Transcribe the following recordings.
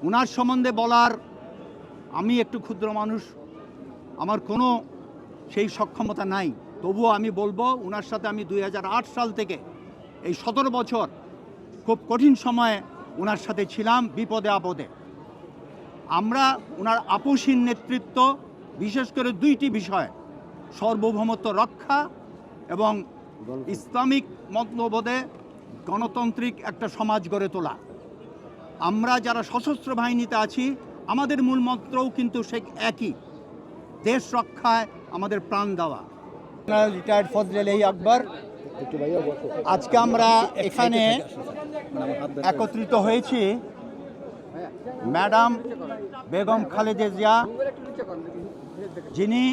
ওনার সম্বন্ধে বলার আমি একটু ক্ষুদ্র মানুষ, আমার কোনো সেই সক্ষমতা নাই। তবুও আমি বলবো, ওনার সাথে আমি 2008 সাল থেকে এই 17 বছর খুব কঠিন সময়ে ওনার সাথে ছিলাম, বিপদে আপদে। আমরা ওনার আপোষহীন নেতৃত্ব, বিশেষ করে দুইটি বিষয়, সার্বভৌমত্ব রক্ষা এবং ইসলামিক মতলবোধে গণতান্ত্রিক একটা সমাজ গড়ে তোলা। আমরা যারা সশস্ত্র বাহিনীতে আছি, আমাদের মূল মন্ত্রও কিন্তু সে একই, দেশ রক্ষায় আমাদের প্রাণ দেওয়া। রিটায়ার্ড ফজলে আকবর, আজকে আমরা এখানে একত্রিত হয়েছি ম্যাডাম বেগম খালেদা জিয়া, যিনি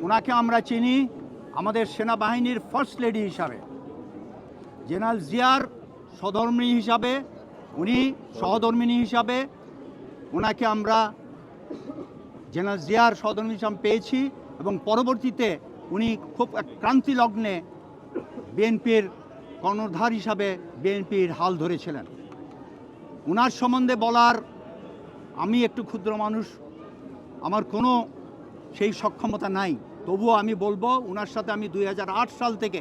ওনাকে আমরা চিনি আমাদের সেনাবাহিনীর ফার্স্ট লেডি হিসাবে, জেনারেল জিয়ার সহধর্মিণী হিসাবে, উনি সহধর্মিণী হিসাবে ওনাকে আমরা জেনারেল জিয়ার সহধর্মিণী হিসাবে পেয়েছি এবং পরবর্তীতে উনি খুব ক্রান্তি লগ্নে বিএনপির কর্ণধার হিসাবে বিএনপির হাল ধরেছিলেন। ওনার সম্বন্ধে বলার আমি একটু ক্ষুদ্র মানুষ, আমার কোনো সেই সক্ষমতা নাই। তবুও আমি বলবো, ওনার সাথে আমি 2008 সাল থেকে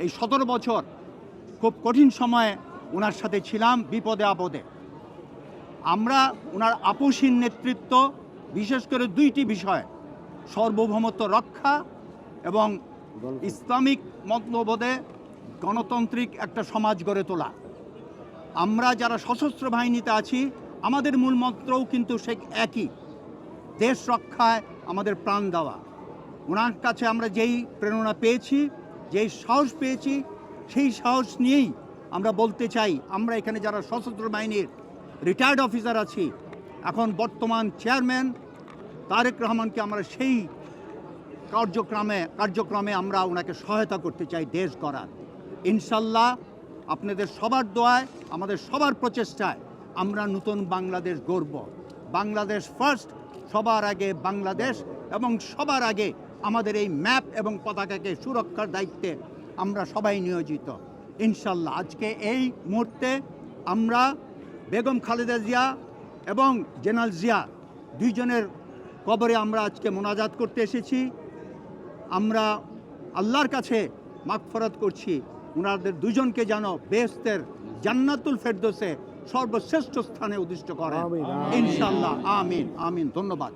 এই 17 বছর খুব কঠিন সময়ে ওনার সাথে ছিলাম, বিপদে আপদে। আমরা ওনার আপোষহীন নেতৃত্ব, বিশেষ করে দুইটি বিষয়, সার্বভৌমত্ব রক্ষা এবং ইসলামিক মতলবোধে গণতান্ত্রিক একটা সমাজ গড়ে তোলা। আমরা যারা সশস্ত্র বাহিনীতে আছি, আমাদের মূল মন্ত্রও কিন্তু সে একই, দেশ রক্ষায় আমাদের প্রাণ দেওয়া। ওনার কাছে আমরা যেই প্রেরণা পেয়েছি, যেই সাহস পেয়েছি, সেই সাহস নিয়েই আমরা বলতে চাই, আমরা এখানে যারা সশস্ত্র বাহিনীর রিটায়ার্ড অফিসার আছি, এখন বর্তমান চেয়ারম্যান তারেক রহমানকে আমরা সেই কার্যক্রমে আমরা ওনাকে সহায়তা করতে চাই দেশ গড়ার। ইনশাল্লাহ আপনাদের সবার দোয়ায়, আমাদের সবার প্রচেষ্টায় আমরা নতুন বাংলাদেশ গড়ব। বাংলাদেশ ফার্স্ট, সবার আগে বাংলাদেশ, এবং সবার আগে আমাদের এই ম্যাপ এবং পতাকাকে সুরক্ষার দায়িত্বে আমরা সবাই নিয়োজিত ইনশাল্লাহ। আজকে এই মুহূর্তে আমরা বেগম খালেদা জিয়া এবং জেনারেল জিয়া দুইজনের কবরে আমরা আজকে মোনাজাত করতে এসেছি। আমরা আল্লাহর কাছে মাগফিরাত করছি, ওনাদের দুজনকে যেন বেহেশতের জান্নাতুল ফেরদৌসে সর্বশ্রেষ্ঠ স্থানে অধিষ্ঠিত করেন ইনশাআল্লাহ। আমিন আমিন। ধন্যবাদ।